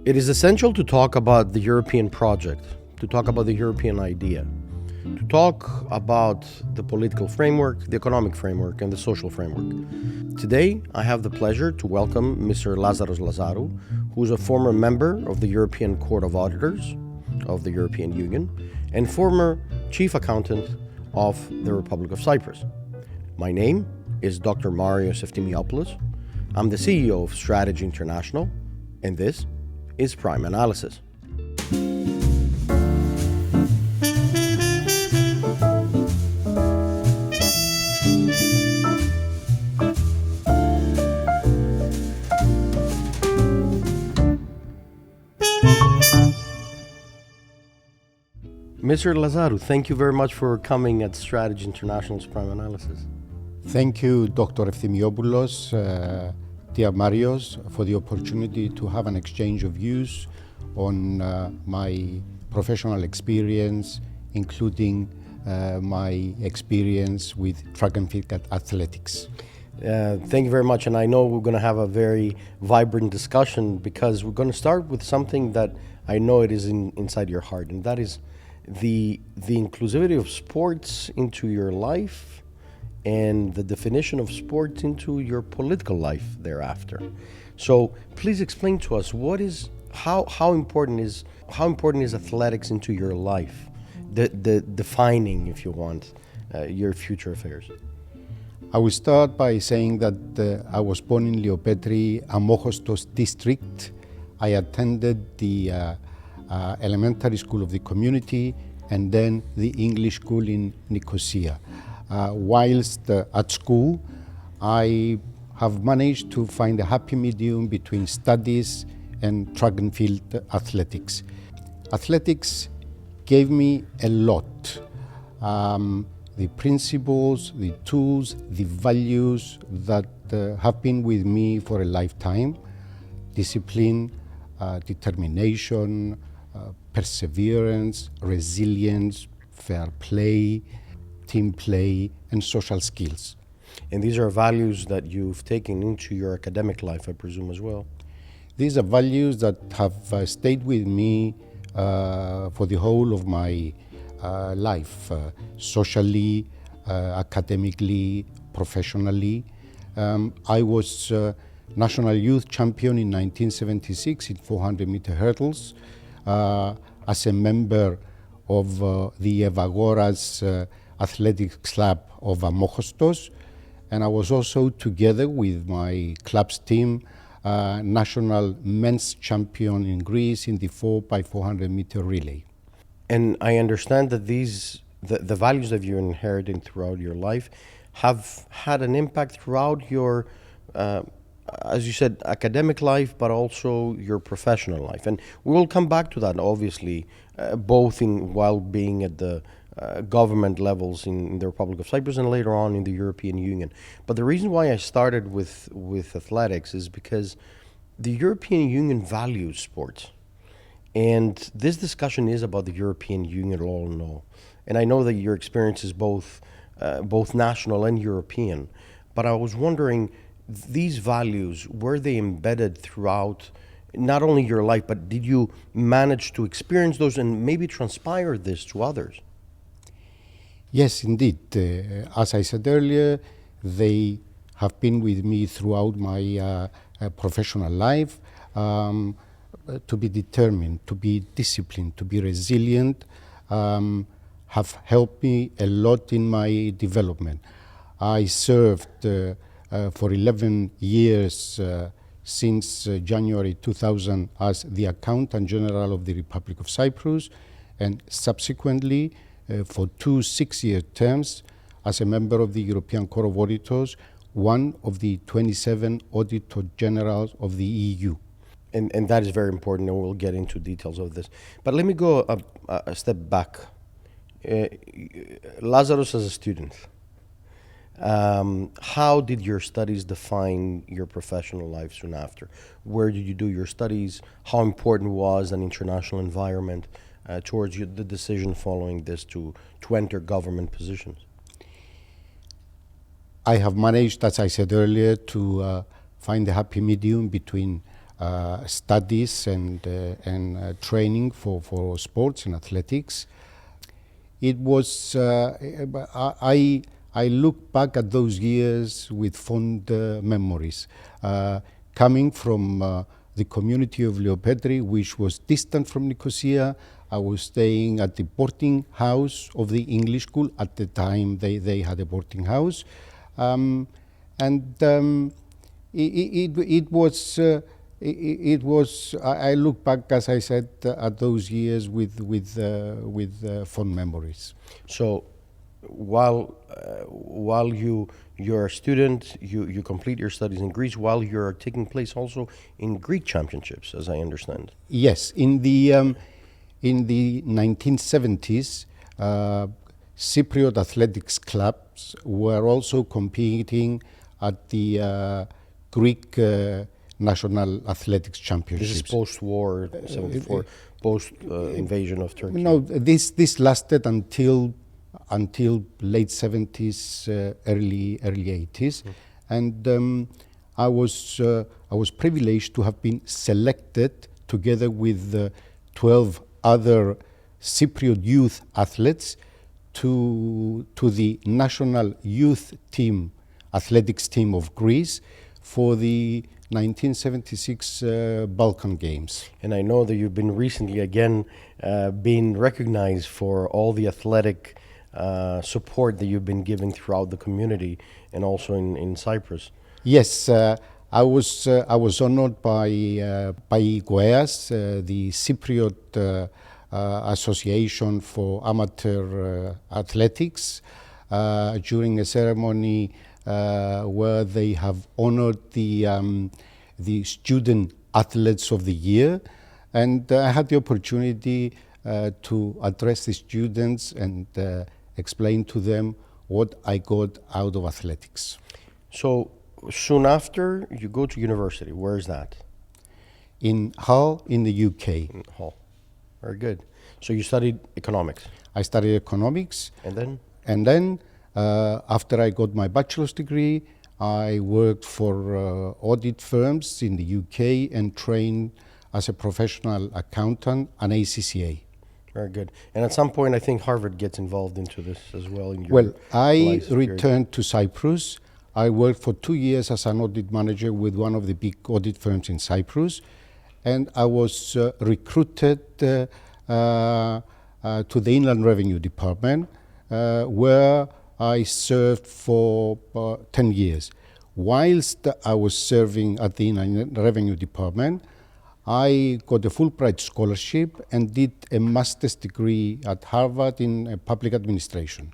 It is essential to talk about the European project, to talk about the European idea, to talk about the political framework, the economic framework, and the social framework. Today, I have the pleasure to welcome Mr. Lazaros Lazarou, who is a former member of the European Court of Auditors of the European Union and former chief accountant of the Republic of Cyprus. My name is Dr. Marios Eftimiopoulos. I'm the CEO of Strategy International, and this is Prime Analysis. Mr. Lazarou, thank you very much for coming at Strategy International's Prime Analysis. Thank you, Dr. Eftimiopoulos, dear Marios, for the opportunity to have an exchange of views on my professional experience, including my experience with track and field athletics. Thank you very much, and I know we're going to have a very vibrant discussion because we're going to start with something that I know it is inside your heart, and that is the inclusivity of sports into your life and the definition of sports into your political life thereafter. So please explain to us how important is athletics into your life, the defining, if you want, your future affairs. I will start by saying that I was born in Leopetri, Amochostos district. I attended the elementary school of the community and then the English school in Nicosia. Whilst at school, I have managed to find a happy medium between studies and track and field athletics. Athletics gave me a lot. The principles, the tools, the values that have been with me for a lifetime: discipline, determination, perseverance, resilience, fair play, team play, and social skills. And these are values that you've taken into your academic life, I presume, as well. These are values that have stayed with me for the whole of my life, socially, academically, professionally. I was national youth champion in 1976 in 400-meter hurdles as a member of the Evagoras Athletic Club of Amochostos, and I was also, together with my club's team, national men's champion in Greece in the 4x400-meter relay. And I understand that the values that you inherited throughout your life have had an impact throughout your, as you said, academic life, but also your professional life. And we will come back to that, obviously, both while being at the government levels in the Republic of Cyprus and later on in the European Union. But the reason why I started with athletics is because the European Union values sports. And this discussion is about the European Union, all in all. And I know that your experience is both national and European. But I was wondering, these values, were they embedded throughout not only your life, but did you manage to experience those and maybe transpire this to others? Yes, indeed. As I said earlier, they have been with me throughout my professional life. To be determined, to be disciplined, to be resilient, have helped me a lot in my development. I served for 11 years since January 2000 as the Accountant General of the Republic of Cyprus, and subsequently for 2 6-year terms as a member of the European Court of Auditors, one of the 27 Auditor Generals of the EU. And that is very important, and we'll get into details of this. But let me go a step back. Lazarus as a student, how did your studies define your professional life soon after? Where did you do your studies? How important was an international environment towards the decision following this to enter government positions? I have managed, as I said earlier, to find a happy medium between studies and training for sports and athletics. It was I look back at those years with fond memories. Coming from the community of Leopetri, which was distant from Nicosia, I was staying at the boarding house of the English school. At the time, they had a boarding house, it was. It was. I look back, as I said, at those years with fond memories. So, while you're a student, you complete your studies in Greece while you're taking place also in Greek championships, as I understand. Yes, in the 1970s, Cypriot athletics clubs were also competing at the Greek National Athletics Championships. This is post-war, 74, post-invasion of Turkey. No, this lasted until late 70s, early 80s, and I was privileged to have been selected together with 12 other Cypriot youth athletes to the national youth team, athletics team of Greece for the 1976 Balkan Games. And I know that you've been recently again being recognized for all the athletic support that you've been giving throughout the community and also in Cyprus. Yes, I was honored by GOEAS, the Cypriot Association for Amateur Athletics, during a ceremony where they have honored the student athletes of the year, and I had the opportunity to address the students and explain to them what I got out of athletics. So soon after, you go to university. Where is that? In Hull, in the UK. In Hull. Very good. So you studied economics. I studied economics. And then? And then, after I got my bachelor's degree, I worked for audit firms in the UK and trained as a professional accountant, an ACCA. Very good. And at some point, I think Harvard gets involved into this as well. Well, I returned to Cyprus. I worked for 2 years as an audit manager with one of the big audit firms in Cyprus, and I was recruited to the Inland Revenue Department, where I served for 10 years. Whilst I was serving at the Inland Revenue Department, I got a Fulbright scholarship and did a master's degree at Harvard in public administration.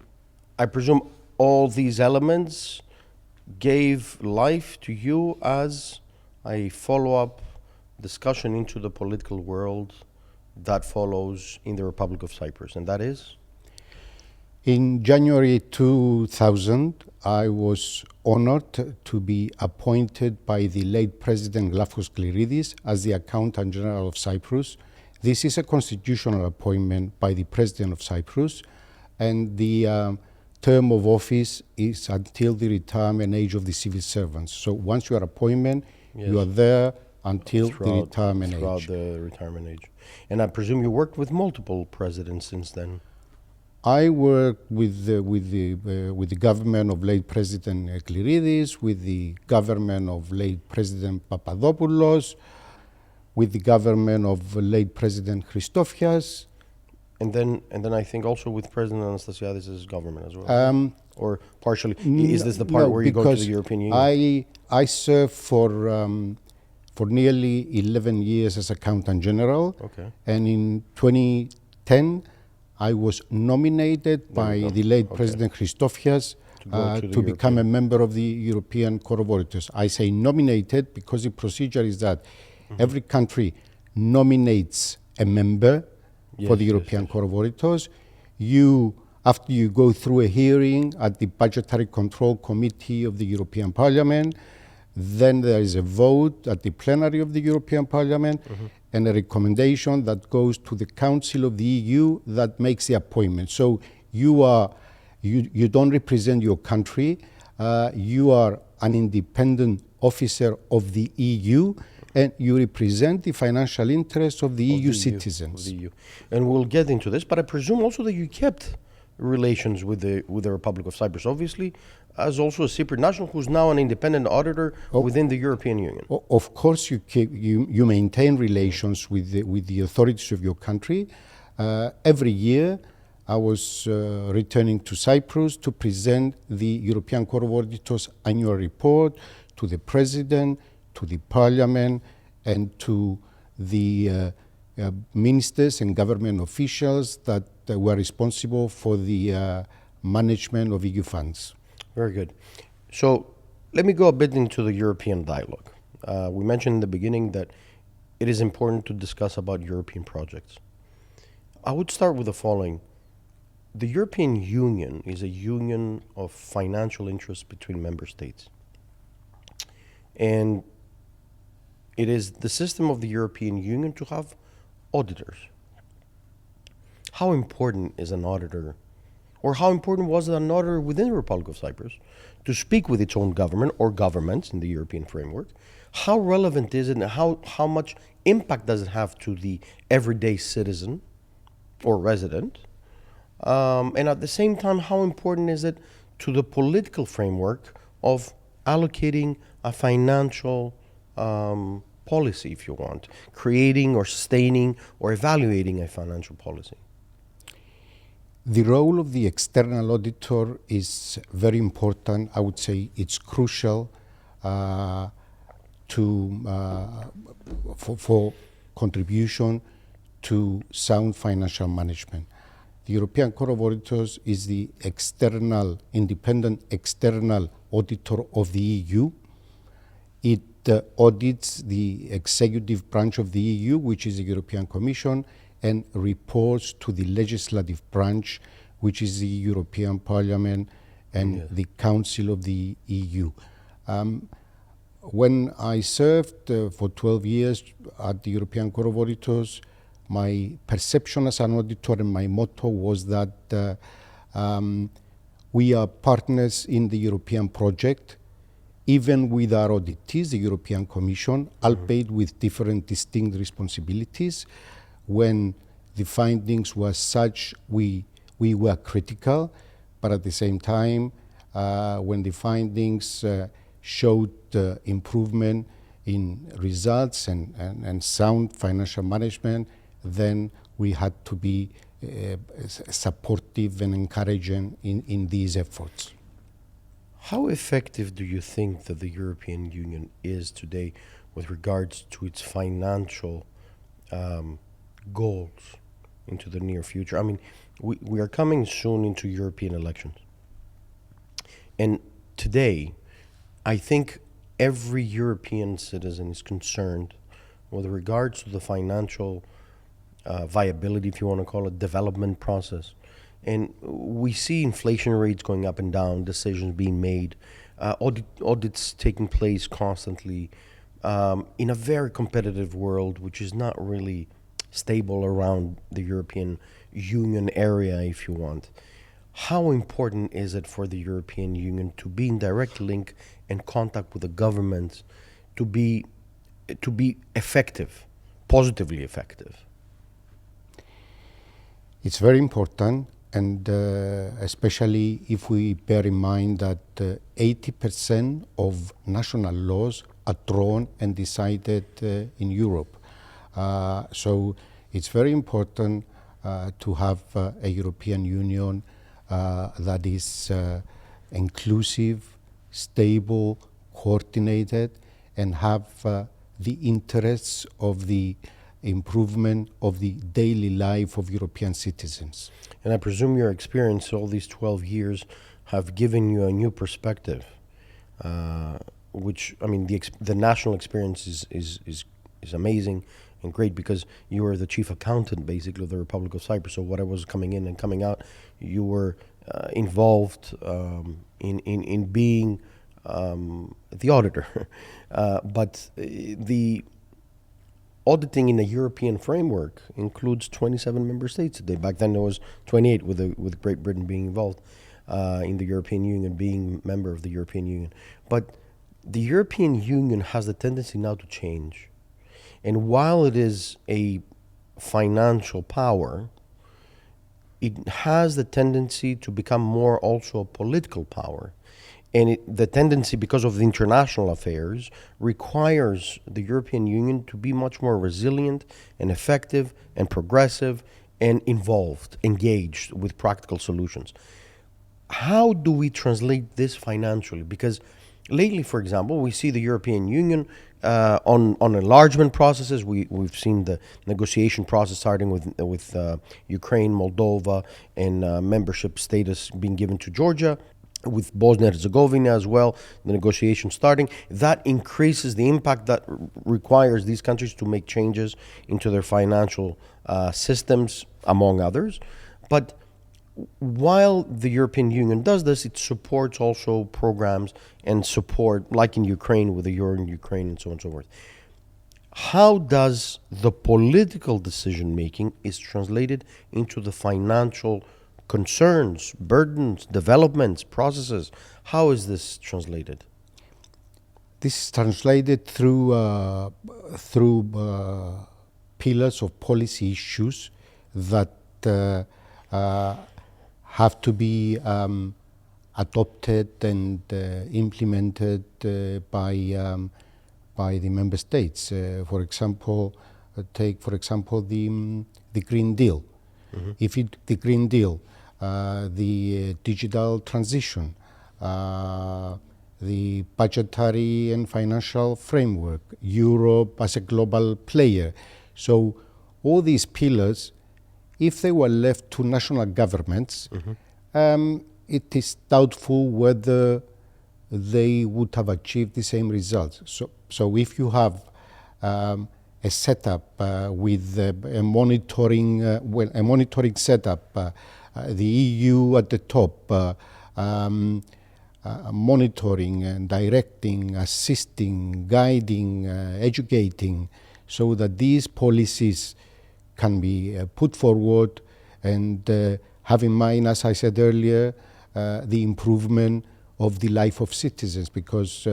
I presume all these elements gave life to you as a follow-up discussion into the political world that follows in the Republic of Cyprus, and that is? In January 2000, I was honored to be appointed by the late President Glafkos Skliridis as the Accountant General of Cyprus. This is a constitutional appointment by the President of Cyprus, and the term of office is until the retirement age of the civil servants. So once you are appointed, yes, you are there until the retirement age. Throughout the retirement age. And I presume you worked with multiple presidents since then. I worked with the government of late President Skliridis, with the government of late President Papadopoulos, with the government of late President Christofias. And then I think also with President Anastasiadis' government as well. Or partially. Is this the part where you go to the European Union? I served for nearly 11 years as Accountant General. Okay. And in 2010, I was nominated by the late President Christofias to become a member of the European Court of Auditors. I say nominated because the procedure is that every country nominates a member for the European Court of Auditors. After you go through a hearing at the Budgetary Control Committee of the European Parliament, then there is a vote at the plenary of the European Parliament, and a recommendation that goes to the Council of the EU that makes the appointment. So you don't represent your country. You are an independent officer of the EU, and you represent the financial interests of the Of EU the EU, citizens. of the EU. And we'll get into this, but I presume also that you kept relations with the Republic of Cyprus, obviously, as also a Cypriot national who's now an independent auditor Oh, within the European Union. Of course, you maintain relations with the authorities of your country. Every year, I was returning to Cyprus to present the European Court of Auditors annual report to the President, to the Parliament, and to the ministers and government officials that were responsible for the management of EU funds. Very good. So let me go a bit into the European dialogue. We mentioned in the beginning that it is important to discuss about European projects. I would start with the following. The European Union is a union of financial interests between member states. And it is the system of the European Union to have auditors. How important is an auditor, or how important was an auditor within the Republic of Cyprus to speak with its own government or governments in the European framework? How relevant is it, and how much impact does it have to the everyday citizen or resident? And at the same time, how important is it to the political framework of allocating a financial policy, if you want, creating or sustaining or evaluating a financial policy? The role of the external auditor is very important. I would say it's crucial for contribution to sound financial management. The European Court of Auditors is the independent external auditor of the EU. It audits the executive branch of the EU, which is the European Commission, and reports to the legislative branch, which is the European Parliament and the Council of the EU. When I served for 12 years at the European Court of Auditors, my perception as an auditor and my motto was that we are partners in the European project, even with our auditees, the European Commission, albeit with different distinct responsibilities. When the findings were such, we were critical, but at the same time, when the findings showed improvement in results and sound financial management, then we had to be supportive and encouraging in these efforts. How effective do you think that the European Union is today with regards to its financial goals into the near future? I mean, we are coming soon into European elections. And today, I think every European citizen is concerned with regards to the financial viability, if you want to call it, development process. And we see inflation rates going up and down, decisions being made, audits taking place constantly in a very competitive world, which is not really stable around the European Union area, if you want. How important is it for the European Union to be in direct link and contact with the governments to be effective, positively effective? It's very important, and especially if we bear in mind that 80% of national laws are drawn and decided in Europe. So it's very important to have a European Union that is inclusive, stable, coordinated, and have the interests of the improvement of the daily life of European citizens. And I presume your experience all these 12 years have given you a new perspective, which, I mean, the national experience is amazing and great because you were the chief accountant, basically, of the Republic of Cyprus. So whatever was coming in and coming out, you were involved in being the auditor. But the auditing in a European framework includes 27 member states today. Back then there was 28 with Great Britain being involved in the European Union, being member of the European Union. But the European Union has the tendency now to change. And while it is a financial power, it has the tendency to become more also a political power. And the tendency, because of the international affairs, requires the European Union to be much more resilient and effective and progressive and involved, engaged with practical solutions. How do we translate this financially? Because lately, for example, we see the European Union on enlargement processes. We've seen the negotiation process starting with Ukraine, Moldova, and membership status being given to Georgia, with Bosnia and Herzegovina as well, the negotiation starting. That increases the impact that requires these countries to make changes into their financial systems, among others. But while the European Union does this, it supports also programs and support, like in Ukraine with the Euro in Ukraine and so on and so forth. How does the political decision making is translated into the financial concerns, burdens, developments, processes? How is this translated? This is translated through pillars of policy issues that have to be adopted and implemented by the member states. For example, take the Green Deal. Mm-hmm. The Green Deal, the digital transition, the budgetary and financial framework, Europe as a global player. So all these pillars, if they were left to national governments, it is doubtful whether they would have achieved the same results. So if you have a setup with a monitoring setup, the EU at the top, monitoring and directing, assisting, guiding, educating, so that these policies can be put forward, and have in mind, as I said earlier, the improvement of the life of citizens, because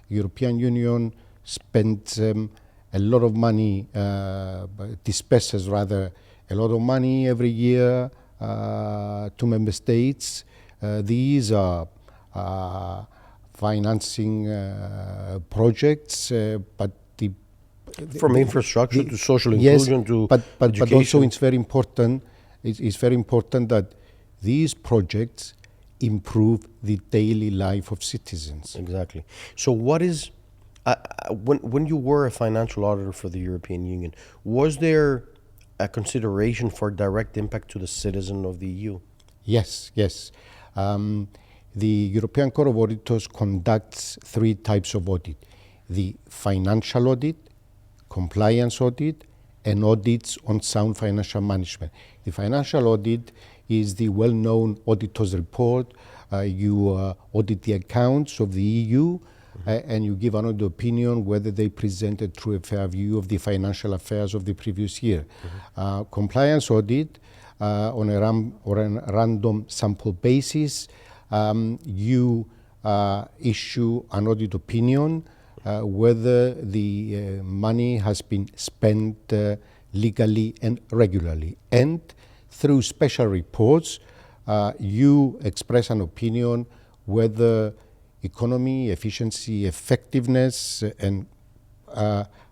European Union spends a lot of money, disperses rather a lot of money every year to member states. These are financing projects, but from infrastructure to social inclusion, yes, to but education. But also it's very important. It's very important that these projects improve the daily life of citizens. Exactly. So what is when you were a financial auditor for the European Union, was there a consideration for direct impact to the citizen of the EU? Yes. The European Court of Auditors conducts three types of audit: the financial audit, compliance audit, and audits on sound financial management. The financial audit is the well-known auditor's report. You audit the accounts of the EU, and you give another opinion whether they presented true and fair view of the financial affairs of the previous year. Compliance audit, on a random sample basis, you issue an audit opinion whether the money has been spent legally and regularly. And through special reports, you express an opinion whether economy, efficiency, effectiveness, and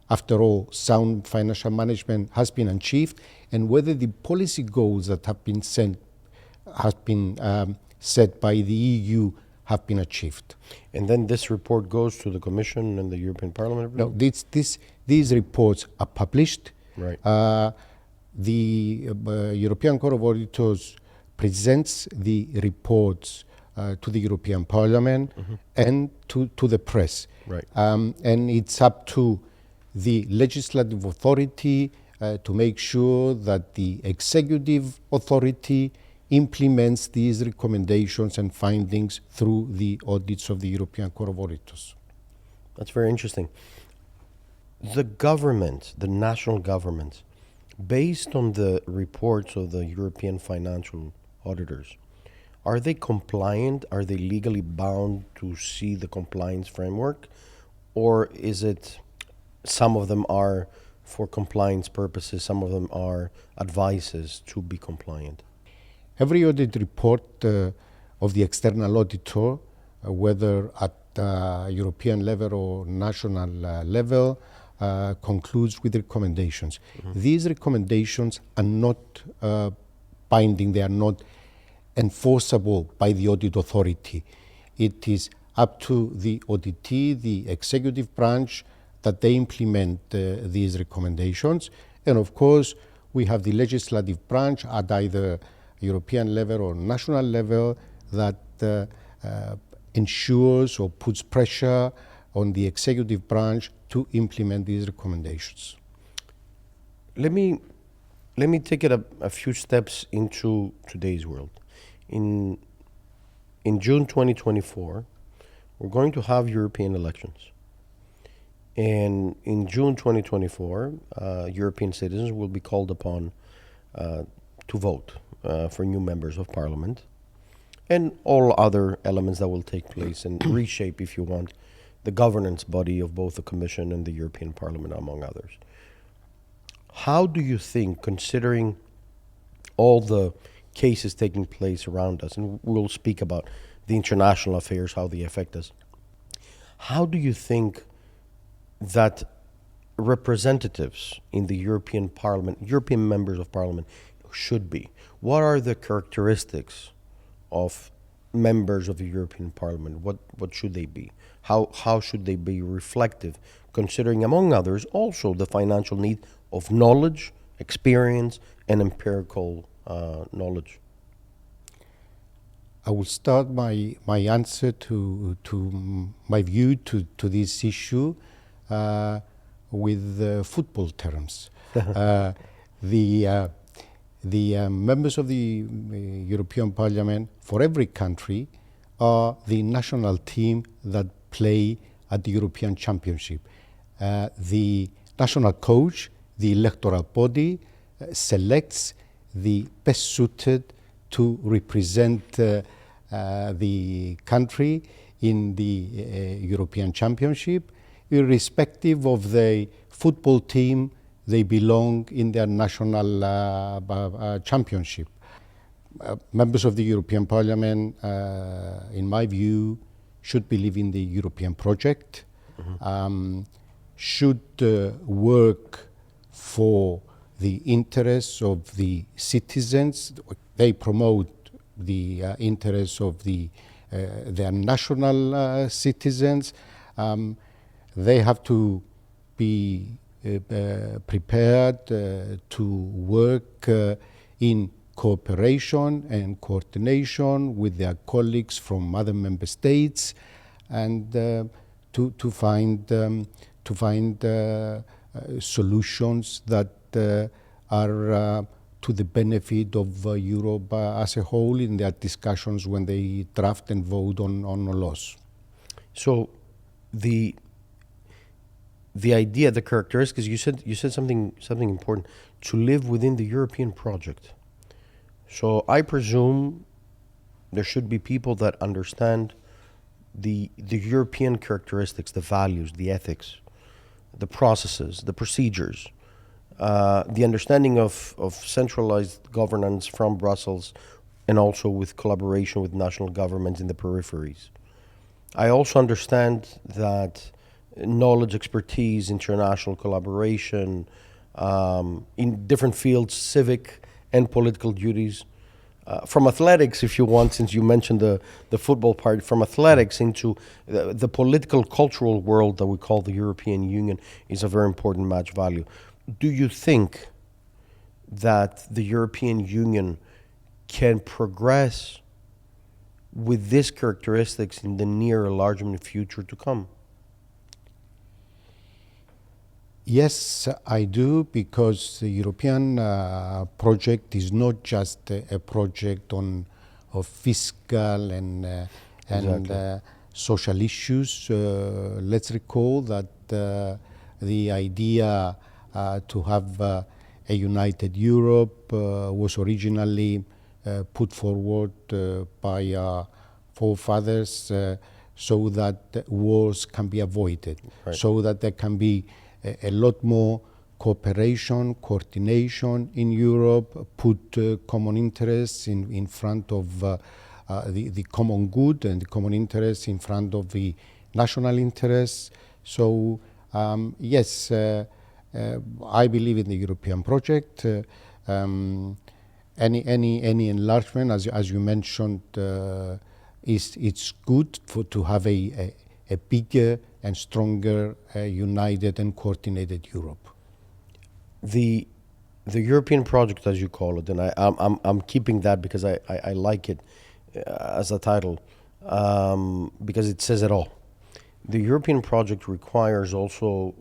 after all, sound financial management has been achieved, and whether the policy goals that have been set by the EU have been achieved. And then this report goes to the Commission and the European Parliament? No, these reports are published. Right. The European Court of Auditors presents the reports to the European Parliament and to the press. Right. And it's up to the legislative authority to make sure that the executive authority implements these recommendations and findings through the audits of the European Court of Auditors. That's very interesting. The government, the national government, based on the reports of the European financial auditors, are they compliant? Are they legally bound to see the compliance framework? Or is it some of them are for compliance purposes. Some of them are advices to be compliant. Every audit report of the external auditor, whether at European level or national level, concludes with recommendations. These recommendations are not binding, they are not enforceable by the audit authority. It is up to the auditee, the executive branch, that they implement these recommendations. And of course, we have the legislative branch at either European level or national level that ensures or puts pressure on the executive branch to implement these recommendations. Let me take it a few steps into today's world. In June 2024, we're going to have European elections. And in June 2024, European citizens will be called upon to vote for new members of parliament and all other elements that will take place and reshape, if you want, the governance body of both the Commission and the European Parliament, among others. How do you think, considering all the cases taking place around us, and we'll speak about the international affairs, how they affect us, how do you think that representatives in the European Parliament, European members of Parliament, should be? What are the characteristics of members of the European Parliament? What should they be? How should they be reflective, considering, among others, also the financial need of knowledge, experience, and empirical knowledge? I will start my answer to my view to this issue with football terms. The members of the European Parliament for every country are the national team that play at the European Championship. The national coach, the electoral body, selects the best suited to represent the country in the European Championship, irrespective of the football team they belong in their national championship. Members of the European Parliament, in my view, should believe in the European project, should work for the interests of the citizens. They promote the interests of their national citizens. They have to be prepared to work in cooperation and coordination with their colleagues from other member states, and to find solutions that are to the benefit of Europe as a whole in their discussions when they draft and vote on laws. So the idea, the characteristics, you said something important, to live within the European project. So I presume there should be people that understand the European characteristics, the values, the ethics, the processes, the procedures, the understanding of centralized governance from Brussels, and also with collaboration with national governments in the peripheries. I also understand that knowledge, expertise, international collaboration in different fields, civic and political duties. From athletics, if you want, since you mentioned the football part, from athletics into the political, cultural world that we call the European Union is a very important match value. Do you think that the European Union can progress with these characteristics in the near or large future to come? Yes, I do, because the European project is not just a project of fiscal and social issues. Let's recall that the idea to have a united Europe was originally put forward by our forefathers so that wars can be avoided, right, so that there can be a lot more cooperation, coordination in Europe, put common interests in front of the common good and the common interests in front of the national interests. So yes, I believe in the European project. Any enlargement, as you mentioned, it's good to have a bigger and stronger, united and coordinated Europe. The European project, as you call it, and I'm keeping that because I like it as a title, because it says it all. The European project requires also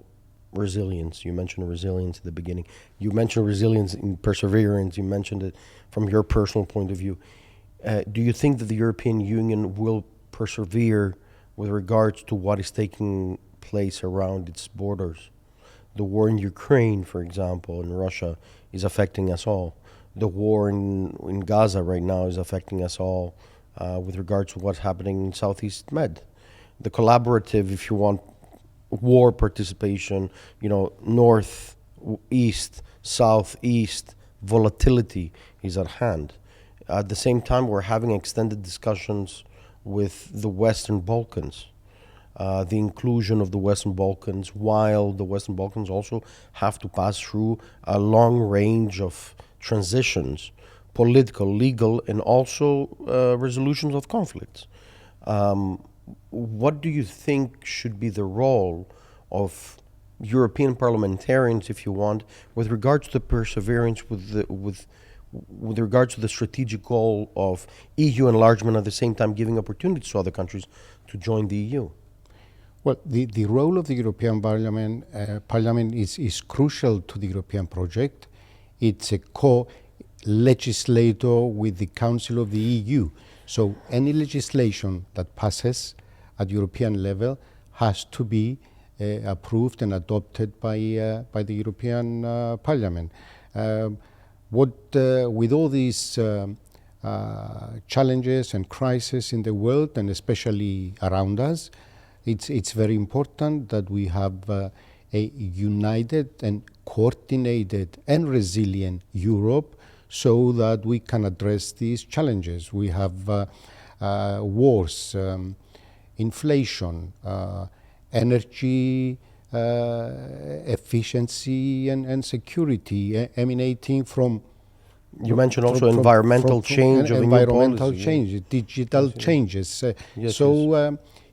resilience. You mentioned resilience at the beginning. You mentioned resilience in perseverance. You mentioned it from your personal point of view. Do you think that the European Union will persevere with regards to what is taking place around its borders? The war in Ukraine, for example, in Russia, is affecting us all. The war in Gaza right now is affecting us all with regards to what's happening in Southeast Med. The collaborative, if you want, war participation, north, east, southeast, volatility is at hand. At the same time, we're having extended discussions with the Western Balkans. The inclusion of the Western Balkans, while the Western Balkans also have to pass through a long range of transitions, political, legal, and also resolutions of conflicts. What do you think should be the role of European parliamentarians, if you want, with regards to the perseverance, with regards to the strategic goal of EU enlargement, at the same time giving opportunities to other countries to join the EU? Well, the role of the European Parliament is crucial to the European project. It's a co-legislator with the Council of the EU. So any legislation that passes at European level has to be approved and adopted by the European Parliament. With all these challenges and crises in the world, and especially around us, it's very important that we have a united and coordinated and resilient Europe so that we can address these challenges. We have wars, inflation, energy efficiency and security emanating from. You mentioned also environmental change of environmental new policy, change, digital changes. Yes,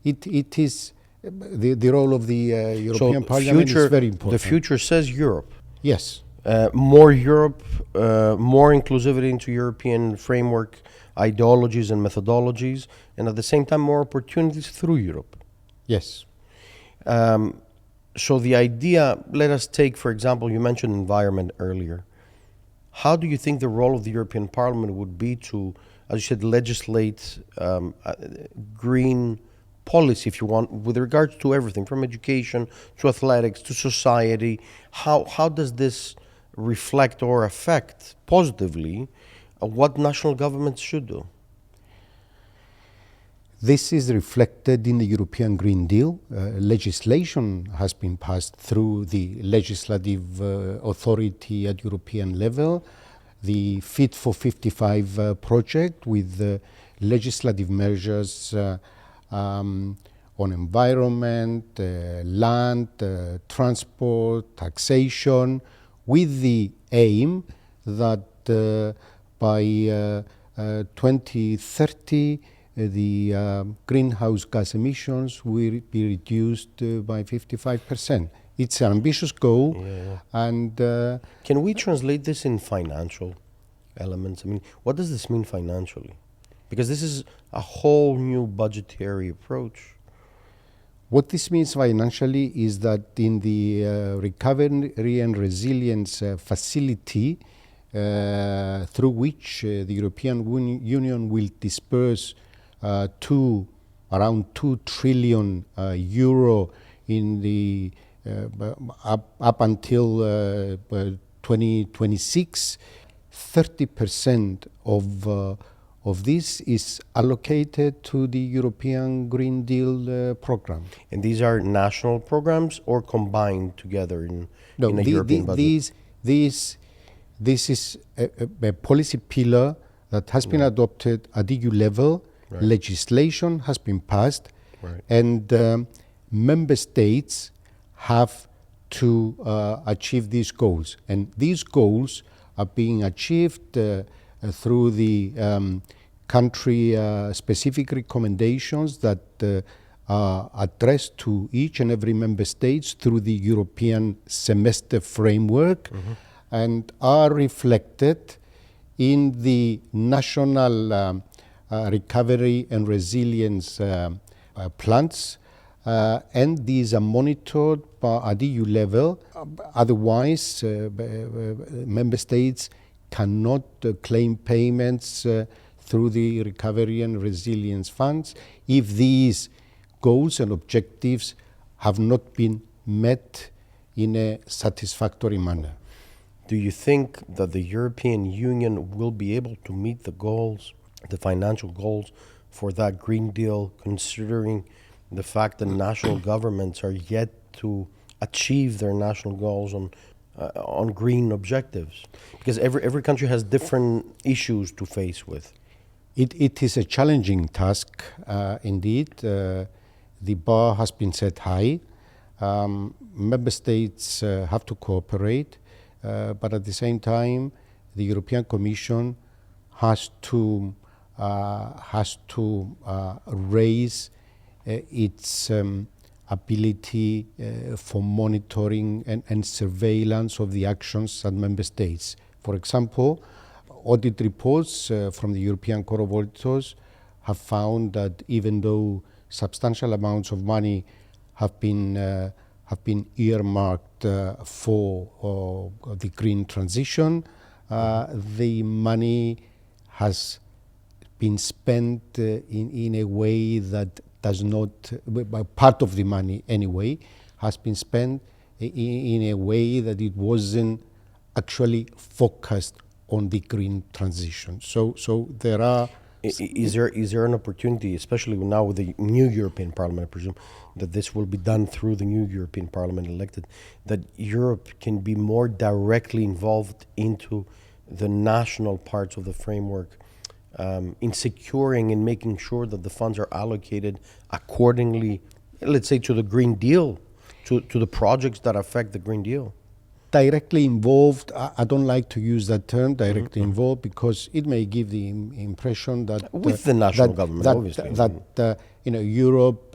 it is the role of the European Parliament is very important. The future says Europe. Yes. More Europe, more inclusivity into European framework ideologies and methodologies, and at the same time more opportunities through Europe. Yes. So the idea, let us take, for example, you mentioned environment earlier. How do you think the role of the European Parliament would be to, as you said, legislate green policy, if you want, with regards to everything from education to athletics to society? How does this reflect or affect positively what national governments should do? This is reflected in the European Green Deal. Legislation has been passed through the legislative authority at European level. The Fit for 55 project with legislative measures on environment, land, transport, taxation, with the aim that by 2030 the greenhouse gas emissions will be reduced by 55%. It's an ambitious goal. Yeah. And can we translate this in financial elements? I mean, what does this mean financially? Because this is a whole new budgetary approach. What this means financially is that in the recovery and resilience facility, through which the European Union will disperse around 2 trillion euro in the up until 2026, 30% of this is allocated to the European Green Deal program. And these are national programs or combined together in No, a European budget? this is a policy pillar that has been adopted at EU level. Right. Legislation has been passed, Right. and member states have to achieve these goals. And these goals are being achieved through the country-specific recommendations that are addressed to each and every member state through the European semester framework, and are reflected in the national recovery and resilience plans, and these are monitored at EU level. Otherwise, member states cannot claim payments through the recovery and resilience funds if these goals and objectives have not been met in a satisfactory manner. Do you think that the European Union will be able to meet the goals, the financial goals for that Green Deal, considering the fact that national governments are yet to achieve their national goals on green objectives? Because every country has different issues to face with. It is a challenging task, indeed. The bar has been set high. Member states have to cooperate, but at the same time, the European Commission has to raise its ability for monitoring and surveillance of the actions at member states. For example, audit reports from the European Court of Auditors have found that even though substantial amounts of money have been earmarked for the green transition, the money has been spent in a way that does not, part of the money anyway, has been spent in a way that it wasn't actually focused on the green transition. So there are... Is there an opportunity, especially now with the new European Parliament, I presume, that this will be done through the new European Parliament elected, that Europe can be more directly involved into the national parts of the framework, in securing and making sure that the funds are allocated accordingly, let's say, to the Green Deal, to the projects that affect the Green Deal? Directly involved, I don't like to use that term, directly involved, because it may give the impression that with the national government, obviously, that Europe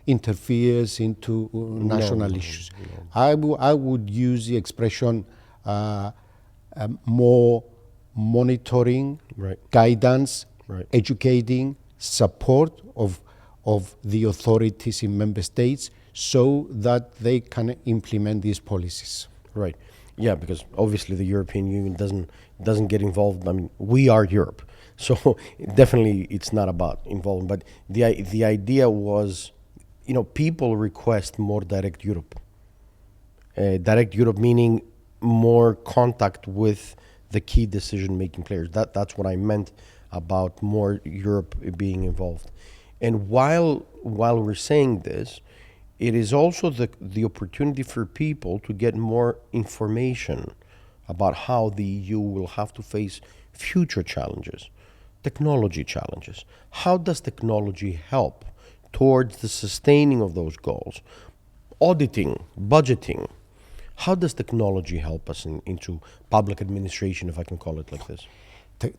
interferes into national issues. No. I would use the expression more monitoring, right, guidance, right, educating, support of the authorities in member states so that they can implement these policies. Right. Yeah, because obviously the European Union doesn't get involved. I mean, we are Europe, so definitely it's not about involvement. But the idea was, people request more direct Europe. Direct Europe meaning more contact with the key decision-making players. That's what I meant about more Europe being involved. And while we're saying this, it is also the opportunity for people to get more information about how the EU will have to face future challenges, technology challenges. How does technology help towards the sustaining of those goals? Auditing, budgeting. How does technology help us into public administration, if I can call it like this?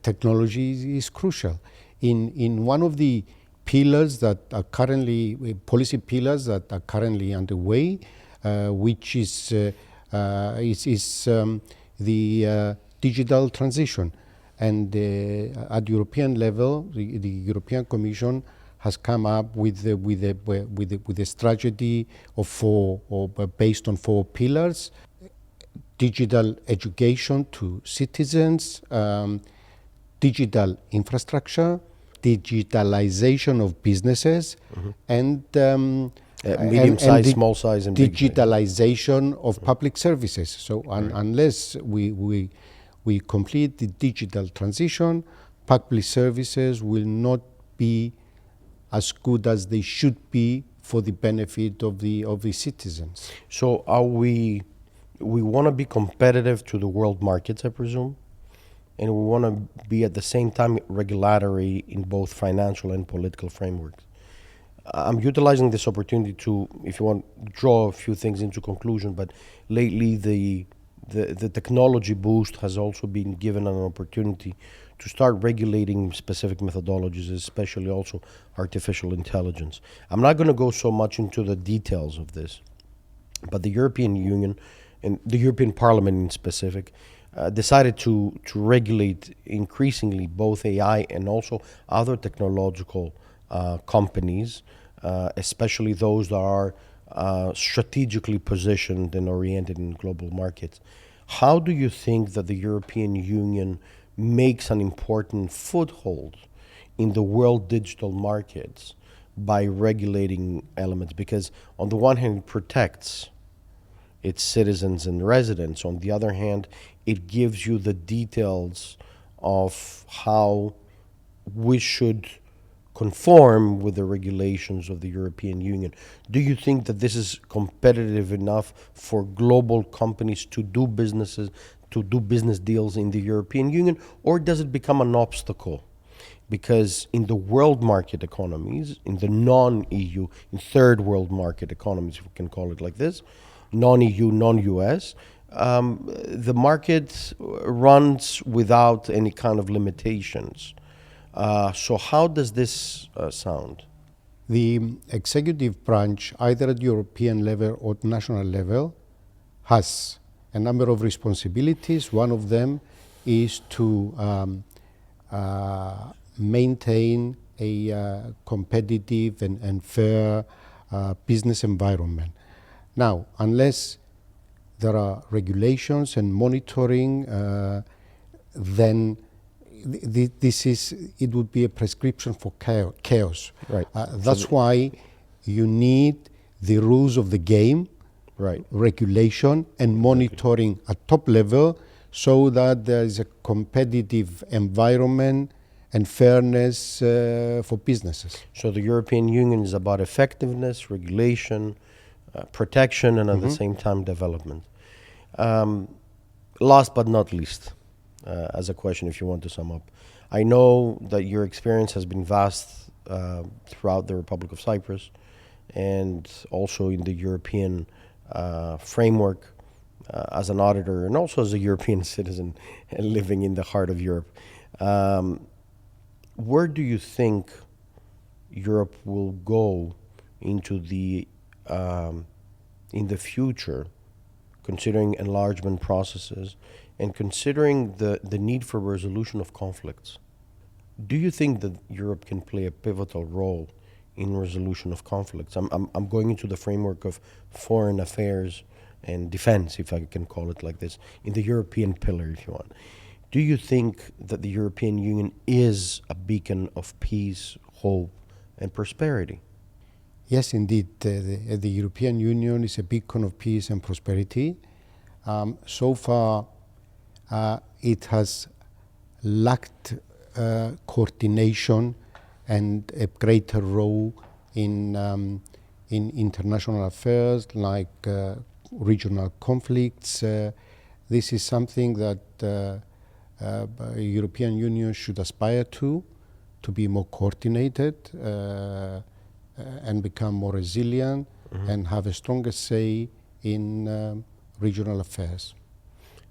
Technology is crucial. In one of the pillars that are currently, policy pillars that are currently underway, which is the digital transition. And at European level, the European Commission has come up with a strategy based on 4 pillars: digital education to citizens, digital infrastructure, digitalization of businesses, and medium-sized, small-size, and digitalization of public services. So unless we complete the digital transition, public services will not be as good as they should be for the benefit of the citizens. So we want to be competitive to the world markets, I presume, and we want to be at the same time regulatory in both financial and political frameworks. I'm utilizing this opportunity to, if you want, draw a few things into conclusion, but lately the technology boost has also been given an opportunity to start regulating specific methodologies, especially also artificial intelligence. I'm not going to go so much into the details of this, but the European Union and the European Parliament in specific decided to regulate increasingly both AI and also other technological companies, especially those that are strategically positioned and oriented in global markets. How do you think that the European Union makes an important foothold in the world digital markets by regulating elements? Because on the one hand, it protects its citizens and residents. On the other hand, it gives you the details of how we should conform with the regulations of the European Union. Do you think that this is competitive enough for global companies to do business deals in the European Union, or does it become an obstacle? Because in the world market economies, in the non-EU, in third world market economies, if we can call it like this, non-EU, non-US, the market runs without any kind of limitations. So how does this sound? The executive branch, either at European level or national level, has a number of responsibilities. One of them is to maintain a competitive and fair business environment. Now, unless there are regulations and monitoring, then it would be a prescription for chaos. Right. That's why you need the rules of the game, right, regulation and monitoring at top level, so that there is a competitive environment and fairness for businesses. So the European Union is about effectiveness, regulation, protection, and at the same time development. Last but not least, as a question, if you want to sum up, I know that your experience has been vast throughout the Republic of Cyprus and also in the European framework as an auditor and also as a European citizen and living in the heart of Europe. Where do you think Europe will go into in the future, considering enlargement processes and considering the need for resolution of conflicts? Do you think that Europe can play a pivotal role in resolution of conflicts? I'm going into the framework of foreign affairs and defense, if I can call it like this, in the European pillar, if you want. Do you think that the European Union is a beacon of peace, hope, and prosperity? Yes, indeed. The European Union is a beacon of peace and prosperity. So far, it has lacked coordination and a greater role in international affairs like regional conflicts. This is something that the European Union should aspire to be more coordinated and become more resilient and have a stronger say in regional affairs.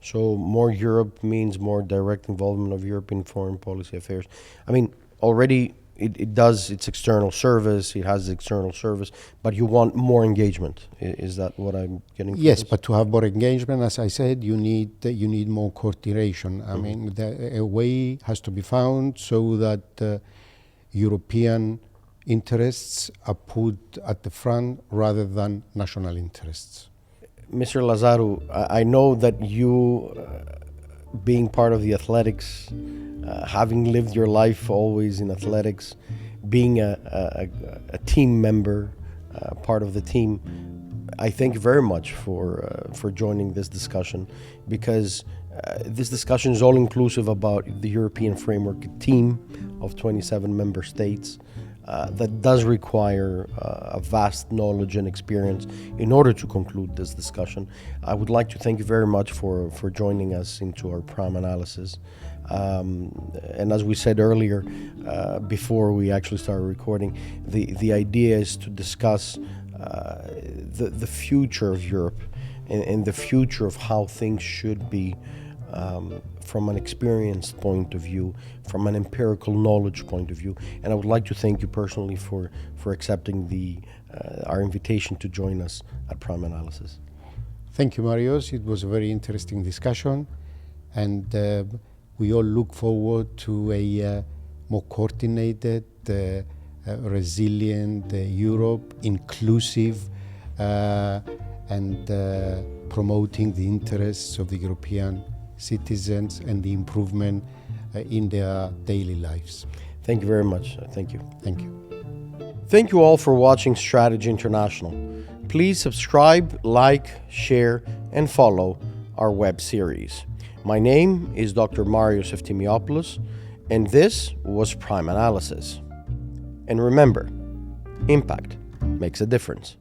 So more Europe means more direct involvement of European foreign policy affairs. I mean, already it does its external service, it has external service, but you want more engagement. Is that what I'm getting from Yes, this? but to have more engagement, as I said, you need more coordination. I mean, a way has to be found so that European interests are put at the front rather than national interests. Mr. Lazarou, I know that you, being part of the athletics, having lived your life always in athletics, being a team member, part of the team, I thank you very much for joining this discussion, because This discussion is all inclusive about the European Framework, a team of 27 member states that does require a vast knowledge and experience in order to conclude this discussion. I would like to thank you very much for joining us into our prime analysis. And as we said earlier, before we actually started recording, the idea is to discuss the future of Europe and the future of how things should be from an experienced point of view, from an empirical knowledge point of view. And I would like to thank you personally for accepting our invitation to join us at Prime Analysis. Thank you, Marios. It was a very interesting discussion, and we all look forward to a more coordinated, resilient Europe, inclusive, and promoting the interests of the European citizens and the improvement in their daily lives. Thank you very much. Thank you. Thank you. Thank you all for watching Strategy International. Please subscribe, like, share, and follow our web series. My name is Dr. Marios Eftimiopoulos, and this was Prime Analysis. And remember, impact makes a difference.